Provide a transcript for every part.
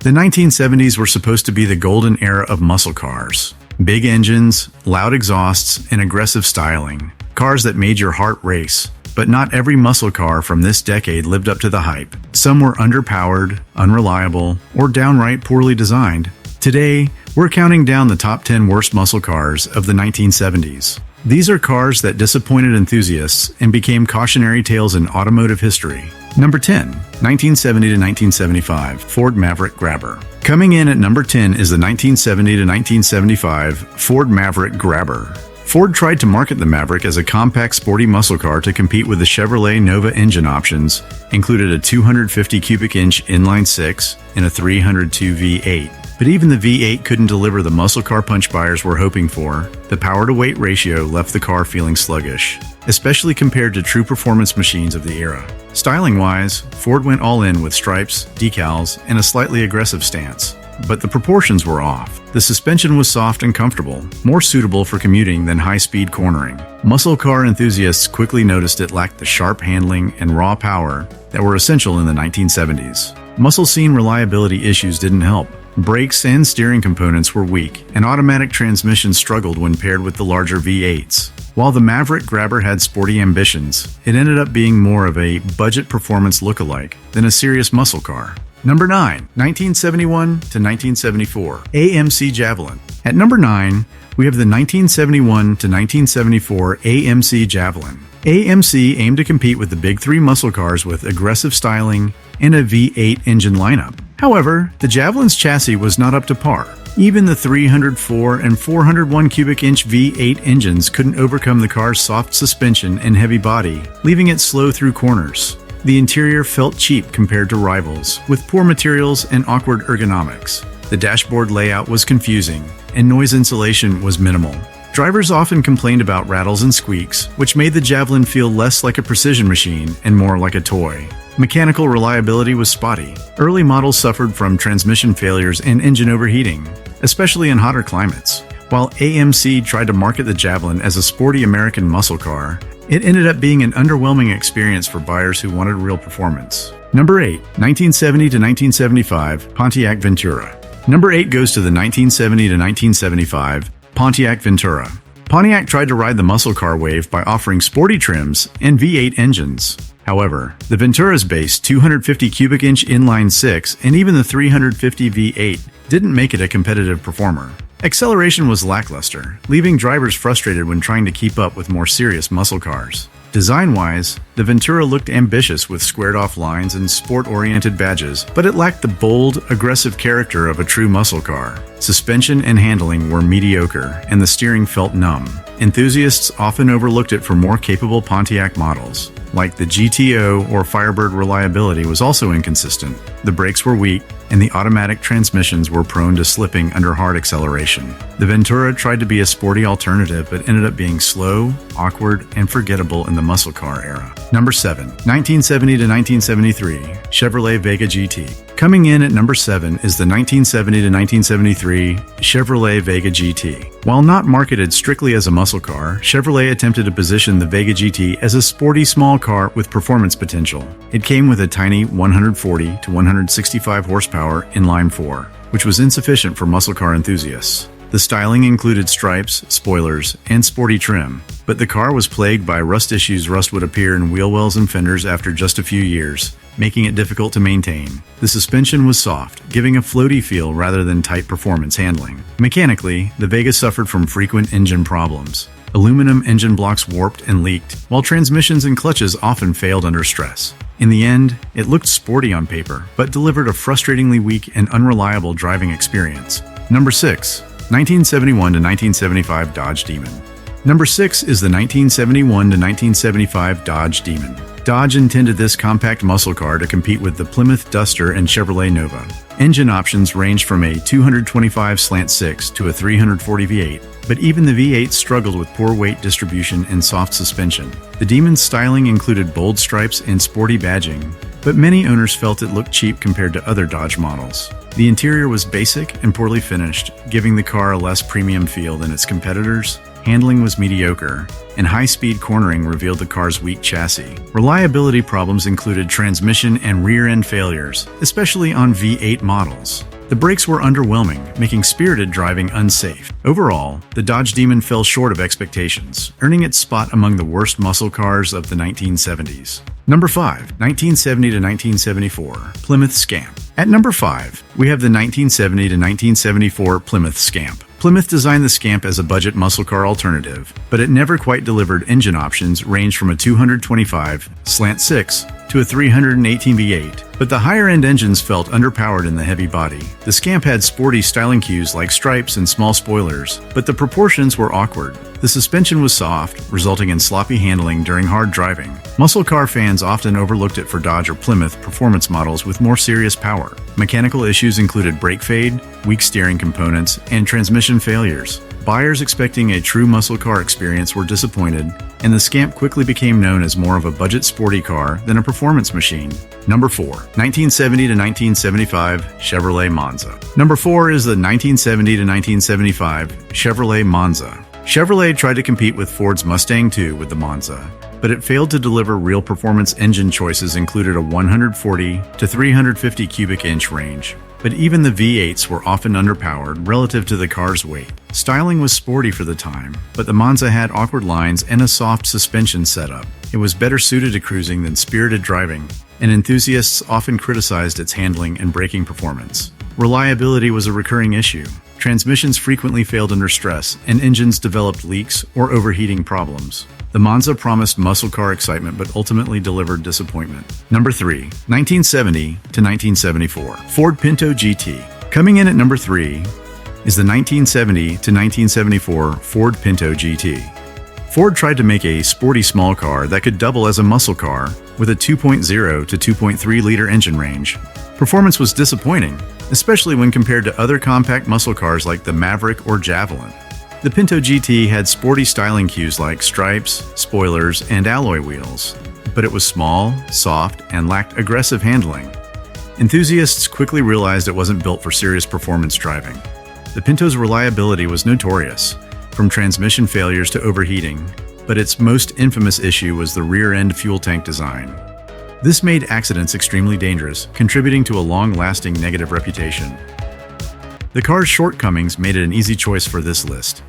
The 1970s were supposed to be the golden era of muscle cars. Big engines, loud exhausts, and aggressive styling. Cars that made your heart race. But not every muscle car from this decade lived up to the hype. Some were underpowered, unreliable, or downright poorly designed. Today, we're counting down the top 10 worst muscle cars of the 1970s. These are cars that disappointed enthusiasts and became cautionary tales in automotive history. Number 10, 1970 to 1975 Ford Maverick Grabber. Coming in at number 10 is the 1970 to 1975 Ford Maverick Grabber. Ford tried to market the Maverick as a compact, sporty muscle car to compete with the Chevrolet Nova engine options, included a 250 cubic inch inline-six and a 302 V8. But even the V8 couldn't deliver the muscle car punch buyers were hoping for. The power-to-weight ratio left the car feeling sluggish, especially compared to true performance machines of the era. Styling-wise, Ford went all in with stripes, decals, and a slightly aggressive stance. But the proportions were off. The suspension was soft and comfortable, more suitable for commuting than high-speed cornering. Muscle car enthusiasts quickly noticed it lacked the sharp handling and raw power that were essential in the 1970s. Muscle-scene reliability issues didn't help. Brakes and steering components were weak, and automatic transmission struggled when paired with the larger V8s. While the Maverick Grabber had sporty ambitions, it ended up being more of a budget performance lookalike than a serious muscle car. Number 9, 1971 to 1974 AMC Javelin. At number 9, we have the 1971 to 1974 AMC Javelin. AMC aimed to compete with the big three muscle cars with aggressive styling and a V8 engine lineup. However, the Javelin's chassis was not up to par. Even the 304 and 401 cubic inch V8 engines couldn't overcome the car's soft suspension and heavy body, leaving it slow through corners. The interior felt cheap compared to rivals, with poor materials and awkward ergonomics. The dashboard layout was confusing, and noise insulation was minimal. Drivers often complained about rattles and squeaks, which made the Javelin feel less like a precision machine and more like a toy. Mechanical reliability was spotty. Early models suffered from transmission failures and engine overheating, especially in hotter climates. While AMC tried to market the Javelin as a sporty American muscle car, it ended up being an underwhelming experience for buyers who wanted real performance. Number 8, 1970 to 1975 Pontiac Ventura. Number 8 goes to the 1970 to 1975 Pontiac Ventura. Pontiac tried to ride the muscle car wave by offering sporty trims and V8 engines. However, the Ventura's base 250 cubic inch inline-six and even the 350 V8 didn't make it a competitive performer. Acceleration was lackluster, leaving drivers frustrated when trying to keep up with more serious muscle cars. Design-wise, the Ventura looked ambitious with squared-off lines and sport-oriented badges, but it lacked the bold, aggressive character of a true muscle car. Suspension and handling were mediocre, and the steering felt numb. Enthusiasts often overlooked it for more capable Pontiac models. Like the GTO or Firebird, reliability was also inconsistent. The brakes were weak, and the automatic transmissions were prone to slipping under hard acceleration. The Ventura tried to be a sporty alternative but ended up being slow, awkward, and forgettable in the muscle car era. Number 7, 1970 to 1973 Chevrolet Vega GT. Coming in at number 7 is the 1970 to 1973 Chevrolet Vega GT. While not marketed strictly as a muscle car, Chevrolet attempted to position the Vega GT as a sporty small car with performance potential. It came with a tiny 140 to 165 horsepower inline-4, which was insufficient for muscle car enthusiasts. The styling included stripes, spoilers, and sporty trim, but the car was plagued by rust issues. Rust would appear in wheel wells and fenders after just a few years, making it difficult to maintain. The suspension was soft, giving a floaty feel rather than tight performance handling. Mechanically, the Vega suffered from frequent engine problems. Aluminum engine blocks warped and leaked, while transmissions and clutches often failed under stress. In the end, it looked sporty on paper, but delivered a frustratingly weak and unreliable driving experience. Number 6, 1971 to 1975 Dodge Demon. Number 6 is the 1971 to 1975 Dodge Demon. Dodge intended this compact muscle car to compete with the Plymouth Duster and Chevrolet Nova. Engine options ranged from a 225/6 to a 340 V8, but even the V8 struggled with poor weight distribution and soft suspension. The Demon's styling included bold stripes and sporty badging, but many owners felt it looked cheap compared to other Dodge models. The interior was basic and poorly finished, giving the car a less premium feel than its competitors. handling was mediocre, and high-speed cornering revealed the car's weak chassis. Reliability problems included transmission and rear-end failures, especially on V8 models. The brakes were underwhelming, making spirited driving unsafe. Overall, the Dodge Demon fell short of expectations, earning its spot among the worst muscle cars of the 1970s. Number 5. 1970 to 1974 Plymouth Scamp. At number 5, we have the 1970 to 1974 Plymouth Scamp. Plymouth designed the Scamp as a budget muscle car alternative, but it never quite delivered. Engine options ranged from a 225/6 to a 318 V8, but the higher-end engines felt underpowered in the heavy body. The Scamp had sporty styling cues like stripes and small spoilers, but the proportions were awkward. The suspension was soft, resulting in sloppy handling during hard driving. Muscle car fans often overlooked it for Dodge or Plymouth performance models with more serious power. Mechanical issues included brake fade, weak steering components, and transmission failures. Buyers expecting a true muscle car experience were disappointed, and the Scamp quickly became known as more of a budget sporty car than a performance machine. Number 4. 1970 to 1975 Chevrolet Monza. Number 4 is the 1970 to 1975 Chevrolet Monza. Chevrolet tried to compete with Ford's Mustang II with the Monza, but it failed to deliver real performance. Engine choices included a 140 to 350 cubic inch range, but even the V8s were often underpowered relative to the car's weight. Styling was sporty for the time, but the Monza had awkward lines and a soft suspension setup. It was better suited to cruising than spirited driving, and enthusiasts often criticized its handling and braking performance. Reliability was a recurring issue. Transmissions frequently failed under stress, and engines developed leaks or overheating problems. The Monza promised muscle car excitement but ultimately delivered disappointment. Number 3. 1970 to 1974 Ford Pinto GT. Coming in at number 3 is the 1970 to 1974 Ford Pinto GT. Ford tried to make a sporty small car that could double as a muscle car with a 2.0 to 2.3-liter engine range. Performance was disappointing, especially when compared to other compact muscle cars like the Maverick or Javelin. The Pinto GT had sporty styling cues like stripes, spoilers, and alloy wheels, but it was small, soft, and lacked aggressive handling. Enthusiasts quickly realized it wasn't built for serious performance driving. The Pinto's reliability was notorious, from transmission failures to overheating, but its most infamous issue was the rear-end fuel tank design. This made accidents extremely dangerous, contributing to a long-lasting negative reputation. The car's shortcomings made it an easy choice for this list.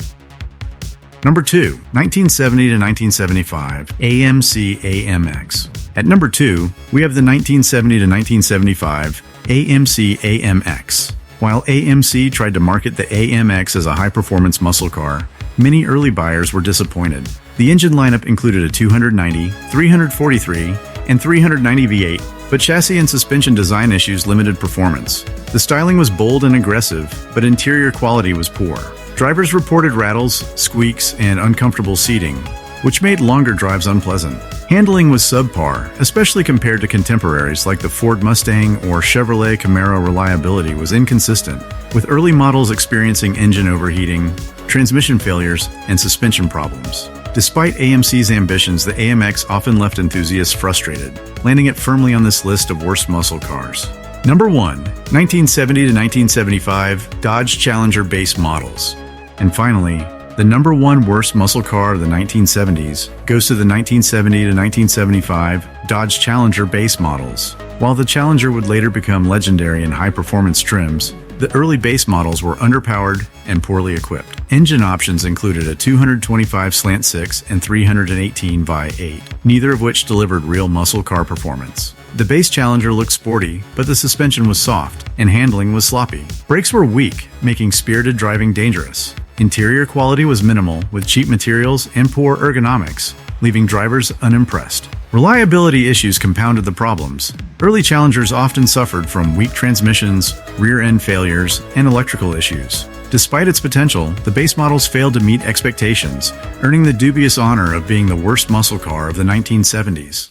Number 2. 1970 to 1975 AMC AMX. At number 2, we have the 1970 to 1975 AMC AMX. While AMC tried to market the AMX as a high-performance muscle car, many early buyers were disappointed. The engine lineup included a 290, 343, and 390 V8, but chassis and suspension design issues limited performance. The styling was bold and aggressive, but interior quality was poor. Drivers reported rattles, squeaks, and uncomfortable seating, which made longer drives unpleasant. Handling was subpar, especially compared to contemporaries like the Ford Mustang or Chevrolet Camaro. Reliability was inconsistent, with early models experiencing engine overheating, transmission failures, and suspension problems. Despite AMC's ambitions, the AMX often left enthusiasts frustrated, landing it firmly on this list of worst muscle cars. Number 1. 1970 to 1975 Dodge Challenger base models. And finally, the number 1 worst muscle car of the 1970s goes to the 1970 to 1975 Dodge Challenger base models. While the Challenger would later become legendary in high-performance trims, the early base models were underpowered and poorly equipped. Engine options included a 225/6 and 318/8, neither of which delivered real muscle car performance. The base Challenger looked sporty, but the suspension was soft, and handling was sloppy. Brakes were weak, making spirited driving dangerous. Interior quality was minimal, with cheap materials and poor ergonomics, leaving drivers unimpressed. Reliability issues compounded the problems. Early Challengers often suffered from weak transmissions, rear-end failures, and electrical issues. Despite its potential, the base models failed to meet expectations, earning the dubious honor of being the worst muscle car of the 1970s.